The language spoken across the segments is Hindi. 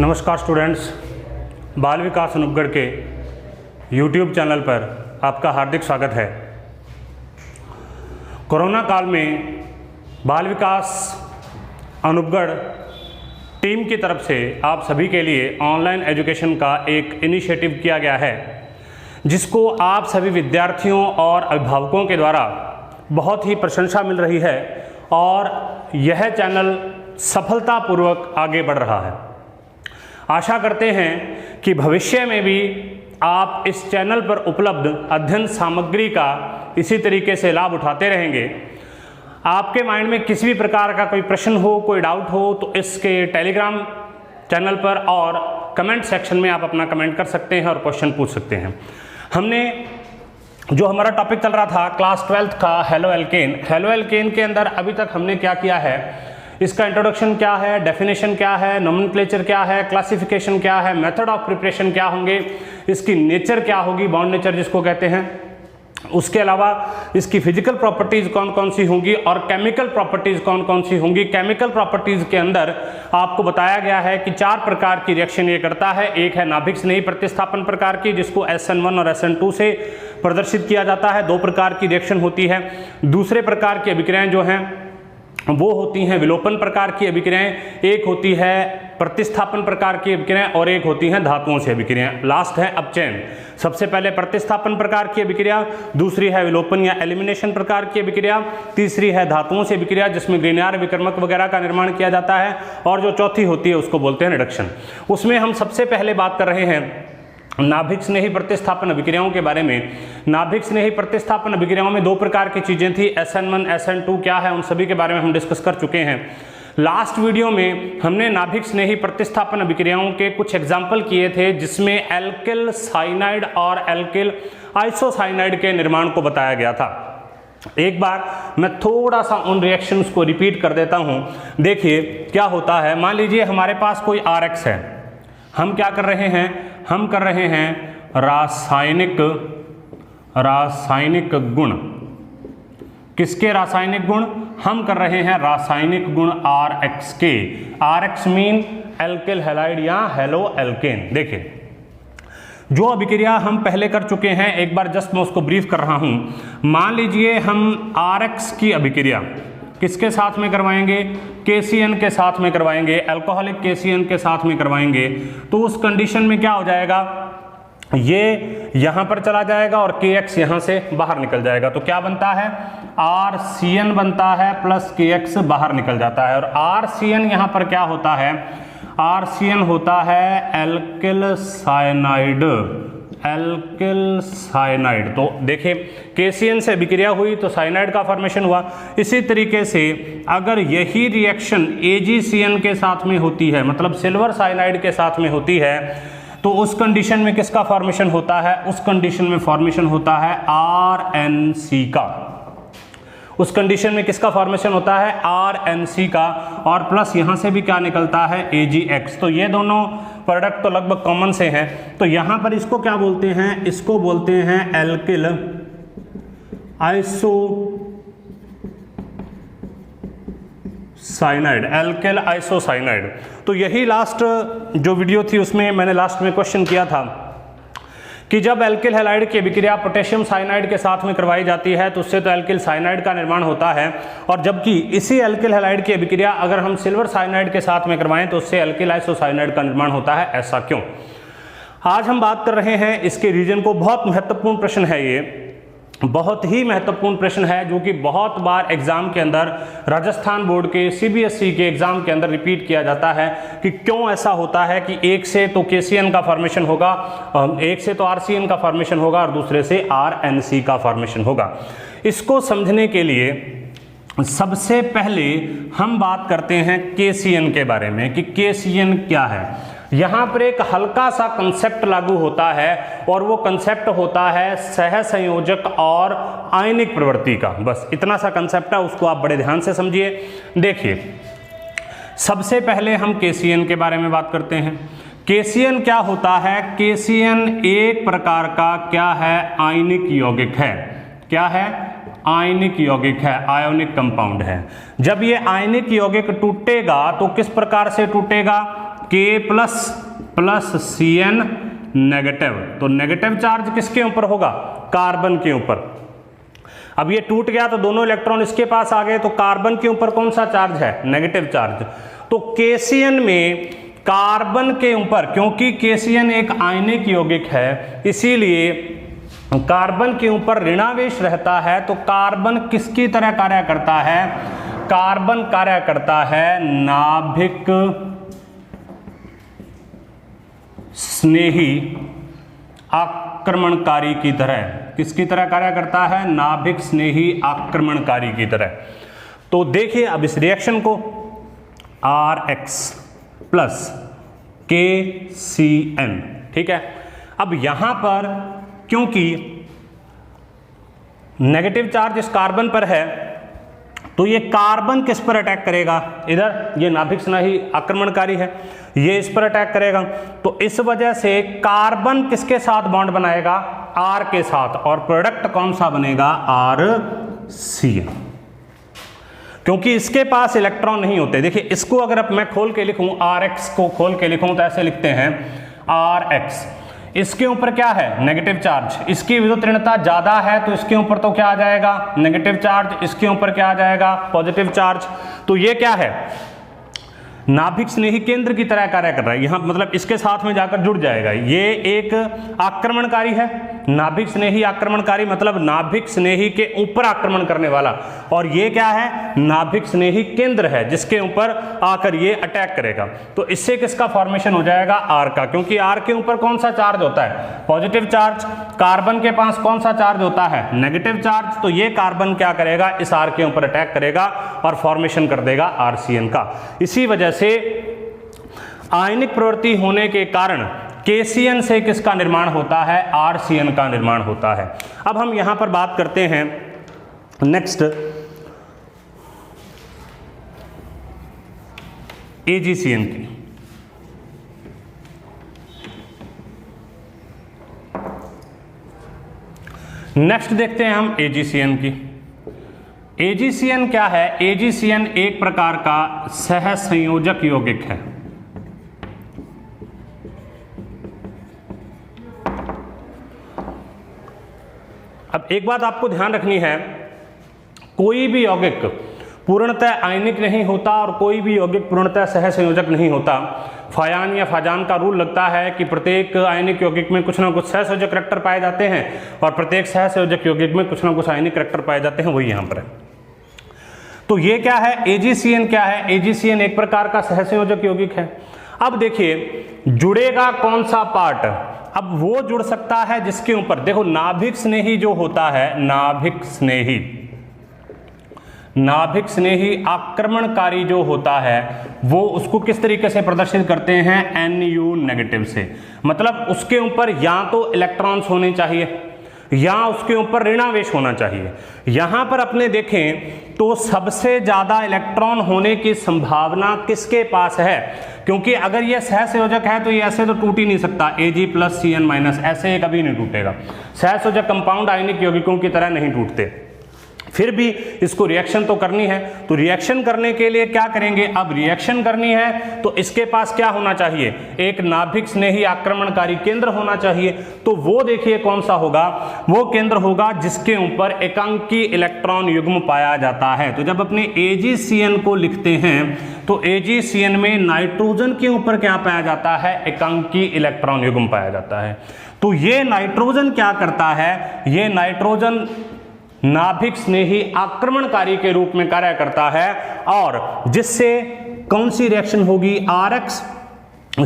नमस्कार स्टूडेंट्स, बाल विकास अनूपगढ़ के YouTube चैनल पर आपका हार्दिक स्वागत है। कोरोना काल में बाल विकास अनूपगढ़ टीम की तरफ से आप सभी के लिए ऑनलाइन एजुकेशन का एक इनिशिएटिव किया गया है, जिसको आप सभी विद्यार्थियों और अभिभावकों के द्वारा बहुत ही प्रशंसा मिल रही है और यह चैनल सफलतापूर्वक आगे बढ़ रहा है। आशा करते हैं कि भविष्य में भी आप इस चैनल पर उपलब्ध अध्ययन सामग्री का इसी तरीके से लाभ उठाते रहेंगे। आपके माइंड में किसी भी प्रकार का कोई प्रश्न हो, कोई डाउट हो, तो इसके टेलीग्राम चैनल पर और कमेंट सेक्शन में आप अपना कमेंट कर सकते हैं और क्वेश्चन पूछ सकते हैं। हमने जो हमारा टॉपिक चल रहा था क्लास 12th का हेलो एल्केन के अंदर अभी तक हमने क्या किया है, इसका इंट्रोडक्शन क्या है, डेफिनेशन क्या है, नोमेनक्लेचर क्या है, क्लासिफिकेशन क्या है, मेथड ऑफ प्रिपरेशन क्या होंगे, इसकी नेचर क्या होगी, बॉन्ड नेचर जिसको कहते हैं, उसके अलावा इसकी फिजिकल प्रॉपर्टीज़ कौन कौन सी होंगी और केमिकल प्रॉपर्टीज़ कौन कौन सी होंगी। केमिकल प्रॉपर्टीज़ के अंदर आपको बताया गया है कि 4 प्रकार की रिएक्शन ये करता है। एक है नाभिक स्नेही प्रतिस्थापन प्रकार की, जिसको SN1 और SN2 से प्रदर्शित किया जाता है। 2 प्रकार की रिएक्शन होती है। दूसरे प्रकार की अभिक्रियाएं जो हैं वो होती हैं विलोपन प्रकार की अभिक्रियाएं, एक होती है प्रतिस्थापन प्रकार की अभिक्रियाएं और एक होती हैं धातुओं से अभिक्रियाएं। लास्ट है अपचयन। सबसे पहले प्रतिस्थापन प्रकार की अभिक्रिया, दूसरी है विलोपन या एलिमिनेशन प्रकार की अभिक्रिया, तीसरी है धातुओं से अभिक्रिया जिसमें ग्रीनियर विकर्मक वगैरह का निर्माण किया जाता है, और जो चौथी होती है उसको बोलते हैं रिडक्शन। उसमें हम सबसे पहले बात कर रहे हैं नाभिक स्नेही प्रतिस्थापन अभिक्रियाओं के बारे में। नाभिक स्नेही प्रतिस्थापन अभिक्रियाओं में 2 प्रकार की चीजें थी, SN1 SN2 क्या है, उन सभी के बारे में हम डिस्कस कर चुके हैं। लास्ट वीडियो में हमने नाभिक स्नेही प्रतिस्थापन अभिक्रियाओं के कुछ एग्जाम्पल किए थे, जिसमें एल्किल साइनाइड और एल्किल आइसोसाइनाइड के निर्माण को बताया गया था। एक बार मैं थोड़ा सा उन रिएक्शंस को रिपीट कर देता हूं। देखिए क्या होता है, मान लीजिए हमारे पास कोई RX है, हम क्या कर रहे हैं, हम कर रहे हैं रासायनिक गुण। किसके रासायनिक गुण? हम कर रहे हैं रासायनिक गुण RX के। RX मीन एल्किल हैलाइड या हेलो एल्केन। देखिए जो अभिक्रिया हम पहले कर चुके हैं, एक बार जस्ट मैं उसको ब्रीफ कर रहा हूं। मान लीजिए हम RX की अभिक्रिया किसके साथ में करवाएंगे, KCN के साथ में करवाएंगे, अल्कोहलिक KCN के साथ में करवाएंगे, तो उस कंडीशन में क्या हो जाएगा, ये यहां पर चला जाएगा और KX यहां से बाहर निकल जाएगा। तो क्या बनता है, RCN बनता है प्लस KX बाहर निकल जाता है। और RCN यहां पर क्या होता है, RCN होता है एल्किल साइनाइड। तो देखिए KCN से अभिक्रिया हुई तो साइनाइड का फॉर्मेशन हुआ। इसी तरीके से अगर यही रिएक्शन AgCN के साथ में होती है, मतलब सिल्वर साइनाइड के साथ में होती है, तो उस कंडीशन में किसका फॉर्मेशन होता है, उस कंडीशन में फॉर्मेशन होता है RNC का। उस कंडीशन में किसका फॉर्मेशन होता है, RNC का, और प्लस यहां से भी क्या निकलता है, AgX। तो ये दोनों प्रोडक्ट तो लगभग कॉमन से हैं। तो यहां पर इसको क्या बोलते हैं, इसको बोलते हैं एल्किल आइसोसाइनाइड। तो यही लास्ट जो वीडियो थी उसमें मैंने लास्ट में क्वेश्चन किया था कि जब एल्किल हैलाइड की अभिक्रिया पोटेशियम साइनाइड के साथ में करवाई जाती है तो उससे तो एल्किल साइनाइड का निर्माण होता है, और जबकि इसी एल्किल हैलाइड की अभिक्रिया अगर हम सिल्वर साइनाइड के साथ में करवाएं तो उससे एल्किल आइसोसाइनाइड का निर्माण होता है। ऐसा क्यों? आज हम बात कर रहे हैं इसके रीजन को। बहुत महत्वपूर्ण प्रश्न है, ये बहुत ही महत्वपूर्ण प्रश्न है, जो कि बहुत बार एग्जाम के अंदर राजस्थान बोर्ड के CBSE के एग्जाम के अंदर रिपीट किया जाता है कि क्यों ऐसा होता है कि एक से तो KCN का फॉर्मेशन होगा, एक से तो RCN का फॉर्मेशन होगा और दूसरे से RNC का फॉर्मेशन होगा। इसको समझने के लिए सबसे पहले हम बात करते हैं KCN के बारे में कि KCN क्या है। यहां पर एक हल्का सा कंसेप्ट लागू होता है और वो कंसेप्ट होता है सहसंयोजक और आयनिक प्रवृत्ति का। बस इतना सा कंसेप्ट है, उसको आप बड़े ध्यान से समझिए। देखिए सबसे पहले हम KCN के बारे में बात करते हैं। KCN क्या होता है, KCN एक प्रकार का क्या है, आयनिक यौगिक है। क्या है, आयनिक यौगिक है, आयोनिक कंपाउंड है। जब ये आयनिक यौगिक टूटेगा तो किस प्रकार से टूटेगा, K प्लस Cn नेगेटिव। तो नेगेटिव चार्ज किसके ऊपर होगा? कार्बन के ऊपर। अब ये टूट गया तो दोनों इलेक्ट्रॉन इसके पास आ गए, तो कार्बन के ऊपर कौन सा चार्ज है? Negative charge. तो KCN में कार्बन के ऊपर, क्योंकि KCN एक आयनिक यौगिक है, इसीलिए कार्बन के ऊपर ऋणावेश रहता है। तो कार्बन किसकी तरह कार्य करता है? कार्बन कार्य करता है नाभिक स्नेही आक्रमणकारी की तरह। किसकी तरह कार्य करता है? नाभिक स्नेही आक्रमणकारी की तरह। तो देखिए अब इस रिएक्शन को, RX प्लस KCN, ठीक है। अब यहां पर क्योंकि नेगेटिव चार्ज इस कार्बन पर है, तो ये कार्बन किस पर अटैक करेगा? इधर ये नाभिक स्नेही आक्रमणकारी है, ये इस पर अटैक करेगा। तो इस वजह से कार्बन किसके साथ बॉन्ड बनाएगा? R के साथ। और प्रोडक्ट कौन सा बनेगा? RCN। क्योंकि इसके पास इलेक्ट्रॉन नहीं होते। देखिए इसको अगर अब मैं खोल के लिखूं, RX को खोल के लिखूं तो ऐसे लिखते हैं RX। इसके ऊपर क्या है? Negative charge. इसकी विद्युत ऋणता ज्यादा है तो इसके ऊपर तो क्या आ जाएगा? Negative charge. इसके ऊपर क्या आ जाएगा? Positive charge. तो ये क्या है? नाभिक स्नेही केंद्र की तरह कार्य कर रहा है। यहां मतलब इसके साथ में जाकर जुड़ जाएगा। ये एक आक्रमणकारी है, नाभिक स्नेही आक्रमणकारी, मतलब नाभिक स्नेही के ऊपर आक्रमण करने वाला। और ये क्या है? नाभिक स्नेही केंद्र है जिसके ऊपर आकर ये अटैक करेगा। तो इससे किसका फॉर्मेशन हो जाएगा? R का। क्योंकि R के ऊपर कौन सा चार्ज होता है? Positive charge. कार्बन के पास कौन सा चार्ज होता है? Negative charge. तो ये कार्बन क्या करेगा? इस R के ऊपर अटैक करेगा और फॉर्मेशन कर देगा RCN का। इसी वजह से आयनिक प्रवृत्ति होने के कारण KCN से किसका निर्माण होता है? RCN का निर्माण होता है। अब हम यहां पर बात करते हैं नेक्स्ट AgCN की। नेक्स्ट देखते हैं हम AgCN की। AgCN क्या है? AgCN एक प्रकार का सहसंयोजक यौगिक है। अब एक बात आपको ध्यान रखनी है, कोई भी यौगिक पूर्णतः आयनिक नहीं होता और कोई भी यौगिक पूर्णतः सहसंयोजक नहीं होता। फायान या फाजान का रूल लगता है कि प्रत्येक आयनिक यौगिक में कुछ ना कुछ सहसंयोजक करैक्टर पाए जाते हैं और प्रत्येक सहसंयोजक यौगिक में कुछ ना कुछ आयनिक करैक्टर पाए जाते हैं, वही यहां पर है। तो ये क्या है? AgCN क्या है? AgCN एक प्रकार का सहसंयोजक यौगिक है। अब देखिए जुड़ेगा कौन सा पार्ट? अब वो जुड़ सकता है जिसके ऊपर, देखो नाभिक स्नेही जो होता है, नाभिक स्नेही आक्रमणकारी जो होता है, वो उसको किस तरीके से प्रदर्शित करते हैं? Nu नेगेटिव से। मतलब उसके ऊपर या तो इलेक्ट्रॉन्स होने चाहिए या उसके ऊपर ऋणावेश होना चाहिए। यहां पर अपने देखें तो सबसे ज्यादा इलेक्ट्रॉन होने की संभावना किसके पास है? क्योंकि अगर यह सहसंयोजक है तो ये ऐसे तो टूट ही नहीं सकता, Ag प्लस Cn माइनस, ऐसे ये कभी नहीं टूटेगा। सहसंयोजक कंपाउंड आयनिक यौगिकों की तरह नहीं टूटते। फिर भी इसको रिएक्शन तो करनी है, तो रिएक्शन करने के लिए क्या करेंगे? अब रिएक्शन करनी है तो इसके पास क्या होना चाहिए? एक नाभिक स्नेही आक्रमणकारी केंद्र होना चाहिए। तो वो देखिए कौन सा होगा? वो केंद्र होगा जिसके ऊपर एकांकी इलेक्ट्रॉन युग्म पाया जाता है। तो जब अपने AgCN को लिखते हैं तो AgCN में नाइट्रोजन के ऊपर क्या पाया जाता है? एकांकी इलेक्ट्रॉन युग्म पाया जाता है। तो ये नाइट्रोजन क्या करता है? ये नाइट्रोजन नाभिक स्नेही आक्रमणकारी के रूप में कार्य करता है और जिससे कौन सी रिएक्शन होगी? RX,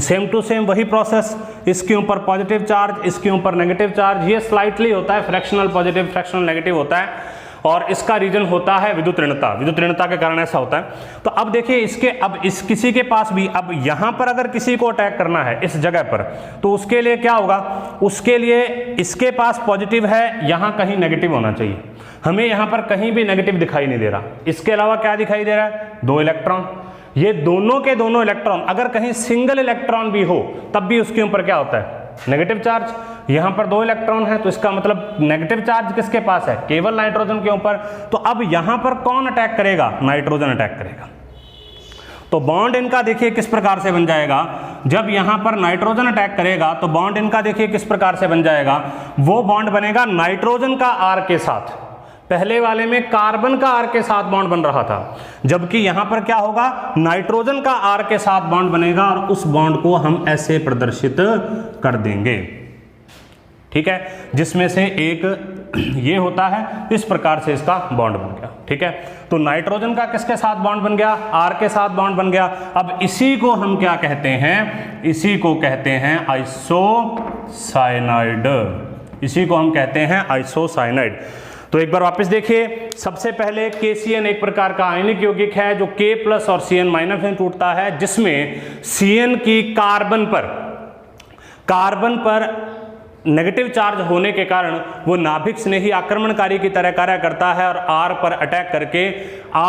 सेम टू सेम वही प्रोसेस, इसके ऊपर पॉजिटिव चार्ज, इसके ऊपर नेगेटिव चार्ज। ये स्लाइटली होता है, फ्रैक्शनल पॉजिटिव फ्रैक्शनल नेगेटिव होता है और इसका रीजन होता है विद्युत ऋणता। विद्युत ऋणता के कारण ऐसा होता है। तो अब देखिए इसके, अब इस किसी के पास भी, अब यहां पर अगर किसी को अटैक करना है इस जगह पर, तो उसके लिए क्या होगा? उसके लिए इसके पास पॉजिटिव है, यहां कहीं नेगेटिव होना चाहिए। हमें यहां पर कहीं भी नेगेटिव दिखाई नहीं दे रहा। इसके अलावा क्या दिखाई दे रहा है? 2 इलेक्ट्रॉन। ये दोनों के दोनों इलेक्ट्रॉन, अगर कहीं सिंगल इलेक्ट्रॉन भी हो तब भी उसके ऊपर क्या होता है? Negative charge. यहां पर 2 इलेक्ट्रॉन है तो इसका मतलब नेगेटिव चार्ज किसके पास है? केवल नाइट्रोजन के ऊपर। तो अब यहां पर कौन अटैक करेगा? नाइट्रोजन अटैक करेगा। तो बॉन्ड इनका देखिए किस प्रकार से बन जाएगा? जब यहां पर नाइट्रोजन अटैक करेगा तो बॉन्ड इनका देखिए किस प्रकार से बन जाएगा, वो बॉन्ड बनेगा नाइट्रोजन का R के साथ। पहले वाले में कार्बन का R के साथ बॉन्ड बन रहा था, जबकि यहां पर क्या होगा, नाइट्रोजन का R के साथ बॉन्ड बनेगा और उस बॉन्ड को हम ऐसे प्रदर्शित कर देंगे, ठीक है, जिसमें से एक ये होता है, इस प्रकार से इसका बॉन्ड बन गया, ठीक है। तो नाइट्रोजन का किसके साथ बॉन्ड बन गया, R के साथ बॉन्ड बन गया। अब इसी को हम क्या कहते हैं, इसी को कहते हैं आइसोसाइनाइड, इसी को हम कहते हैं आइसोसाइनाइड। तो एक बार वापस देखिए, सबसे पहले KCN एक प्रकार का आयनिक यौगिक है जो K प्लस और CN माइनस में टूटता है, जिसमें CN की कार्बन पर नेगेटिव चार्ज होने के कारण वो नाभिक स्नेही आक्रमणकारी की तरह कार्य करता है और R पर अटैक करके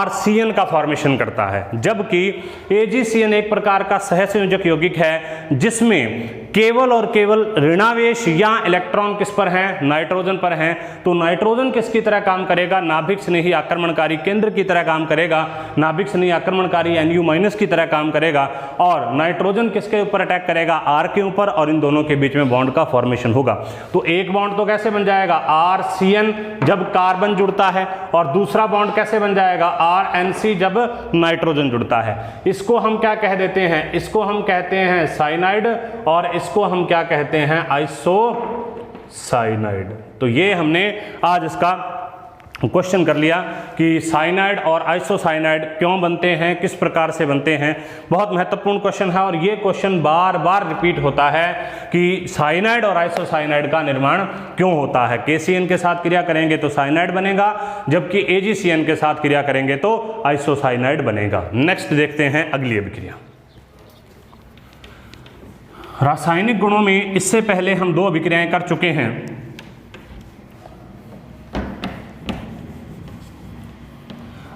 RCN का फॉर्मेशन करता है। जबकि AgCN एक प्रकार का सहसंयोजक यौगिक है जिसमें केवल और केवल ऋणावेश या इलेक्ट्रॉन किस पर हैं, नाइट्रोजन पर हैं। तो नाइट्रोजन किसकी तरह काम करेगा, नाभिक स्नेही आक्रमणकारी केंद्र की तरह काम करेगा, नाभिक स्नेही आक्रमणकारी Nu- की तरह काम करेगा, और नाइट्रोजन किसके ऊपर अटैक करेगा, R के ऊपर, और इन दोनों के बीच में बॉन्ड का फॉर्मेशन होगा। तो एक बॉन्ड तो कैसे बन जाएगा, RCN जब कार्बन जुड़ता है, और दूसरा बॉन्ड कैसे बन जाएगा, RNC जब नाइट्रोजन जुड़ता है। इसको हम क्या कह देते हैं, इसको हम कहते हैं साइनाइड, और इसको हम क्या कहते हैं, आइसोसाइनाइड। तो ये हमने आज इसका क्वेश्चन कर लिया कि साइनाइड और आइसोसाइनाइड क्यों बनते हैं, किस प्रकार से बनते हैं। बहुत महत्वपूर्ण क्वेश्चन है और ये क्वेश्चन बार बार रिपीट होता है कि साइनाइड और आइसोसाइनाइड का निर्माण क्यों होता है। KCN के साथ क्रिया करेंगे तो साइनाइड बनेगा, जबकि AgCN के साथ क्रिया करेंगे तो आइसोसाइनाइड बनेगा। नेक्स्ट देखते हैं अगली अभिक्रिया। रासायनिक गुणों में इससे पहले हम 2 अभिक्रियाएं कर चुके हैं।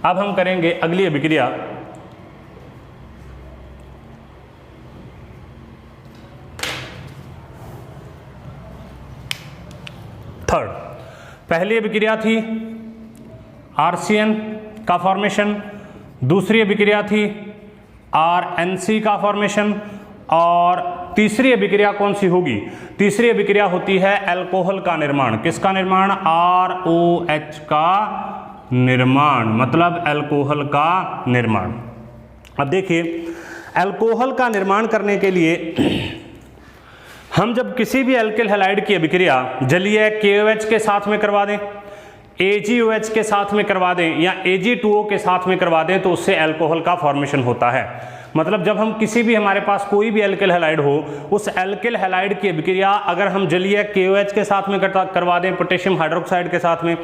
अब हम करेंगे अगली अभिक्रिया थर्ड। पहली अभिक्रिया थी RCN का फॉर्मेशन, दूसरी अभिक्रिया थी RNC का फॉर्मेशन, और तीसरी अभिक्रिया कौन सी होगी, तीसरी अभिक्रिया होती है अल्कोहल का निर्माण। किसका निर्माण, ROH का निर्माण, मतलब अल्कोहल का निर्माण। अब देखिए, अल्कोहल का निर्माण करने के लिए हम जब किसी भी एल्किल हैलाइड की अभिक्रिया जलीय KOH के साथ में करवा दें, AgOH के साथ में करवा दें, या Ag2O के साथ में करवा दें, तो उससे अल्कोहल का फॉर्मेशन होता है। मतलब जब हम किसी भी, हमारे पास कोई भी एल्किल हैलाइड हो, उस एल्किल हैलाइड की अभिक्रिया अगर हम जलीय KOH के साथ में करवा दें, पोटेशियम हाइड्रोक्साइड के साथ में,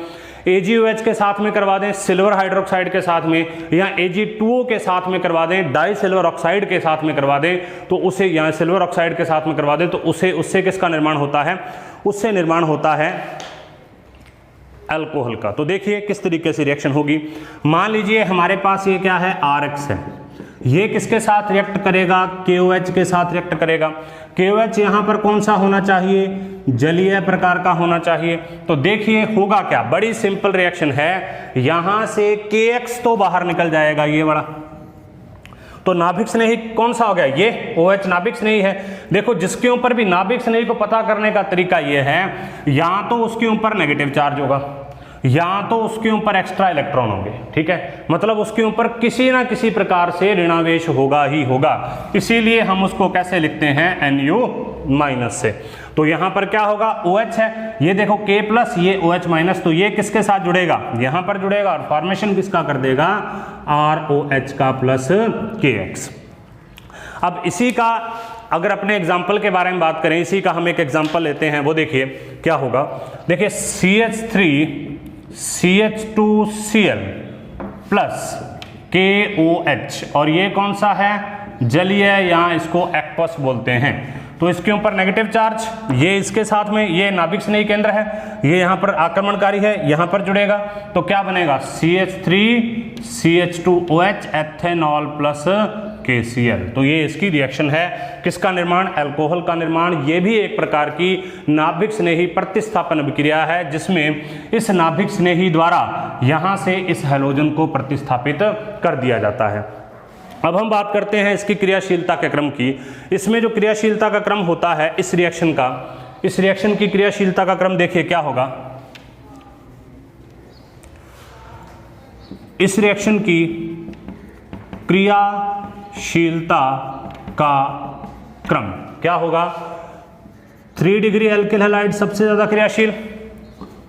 AgOH के साथ में करवा दें, सिल्वर हाइड्रोक्साइड के साथ में, या Ag2O के साथ में करवा दें, डाई सिल्वर ऑक्साइड के साथ में करवा दें, तो उसे, या सिल्वर ऑक्साइड के साथ में करवा दें, तो उससे किसका निर्माण होता है, उससे निर्माण होता है अल्कोहल का। तो देखिए किस तरीके से रिएक्शन होगी। मान लीजिए हमारे पास ये क्या है, RX है, ये किसके साथ रिएक्ट करेगा, KOH के साथ रिएक्ट करेगा। KOH यहां पर कौन सा होना चाहिए, जलीय प्रकार का होना चाहिए। तो देखिए होगा क्या, बड़ी सिंपल रिएक्शन है, यहां से KX तो बाहर निकल जाएगा, ये बड़ा, तो नाभिक स्नेही कौन सा हो गया, ये OH नाभिक स्नेही है। देखो जिसके ऊपर भी नाभिक स्नेही को पता करने का तरीका ये है, या तो उसके ऊपर नेगेटिव चार्ज होगा, या तो उसके ऊपर एक्स्ट्रा इलेक्ट्रॉन होंगे, ठीक है, मतलब उसके ऊपर किसी ना किसी प्रकार से ऋणावेश होगा ही होगा। इसीलिए हम उसको कैसे लिखते हैं, Nu- से। तो यहां पर क्या होगा, OH है, ये देखो K प्लस, ये OH-, तो ये किसके साथ जुड़ेगा, यहां पर जुड़ेगा, और फॉर्मेशन किसका कर देगा, ROH का प्लस KX। अब इसी का अगर अपने एग्जाम्पल के बारे में बात करें, इसी का हम एक एग्जाम्पल लेते हैं, वो देखिए क्या होगा। देखिए CH3CH2Cl प्लस KOH, और ये कौन सा है, जलीय, या इसको एक्वस बोलते हैं। तो इसके ऊपर नेगेटिव चार्ज, ये इसके साथ में, ये नाभिक स्नेही केंद्र है, ये यहाँ पर आक्रमणकारी है, यहाँ पर जुड़ेगा, तो क्या बनेगा, CH3CH2OH एथेनॉल प्लस KCl। तो ये इसकी रिएक्शन है, किसका निर्माण, अल्कोहल का निर्माण। ये भी एक प्रकार की नाभिक स्नेही प्रतिस्थापन अभिक्रिया है, जिसमें इस नाभिक स्नेही द्वारा यहाँ से इस हैलोजन को प्रतिस्थापित कर दिया जाता है। अब हम बात करते हैं इसकी क्रियाशीलता के क्रम की। इसमें जो क्रियाशीलता का क्रम होता है इस रिएक्शन की क्रियाशीलता का क्रम देखिए क्या होगा। इस रिएक्शन की क्रियाशीलता का क्रम क्या होगा? 3 डिग्री एल्किल हैलाइड सबसे ज़्यादा क्रियाशील,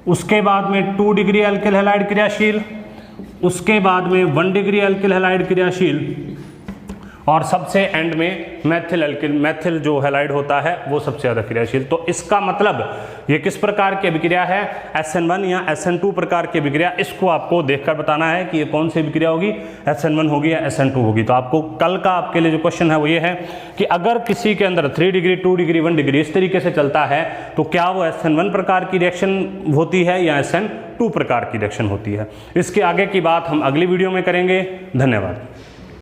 उसके बाद में 2 डिग्री एल्किल हैलाइड क्रियाशील, उसके बाद में 1 डिग्री एल्किल हैलाइड क्रियाशील, और सबसे एंड में मैथिल जो हैलाइड होता है वो सबसे ज़्यादा क्रियाशील। तो इसका मतलब ये किस प्रकार की अभिक्रिया है? SN1 या SN2 प्रकार की अभिक्रिया। इसको आपको देखकर बताना है कि ये कौन सी अभिक्रिया होगी, SN1 होगी या SN2 होगी। तो आपको कल का आपके लिए जो क्वेश्चन है वो ये है कि अगर किसी के अंदर 3 डिग्री 2 डिग्री 1 डिग्री इस तरीके से चलता है तो क्या वो SN1 प्रकार की रिएक्शन होती है या SN2 प्रकार की रिएक्शन होती है। इसके आगे की बात हम अगली वीडियो में करेंगे। धन्यवाद।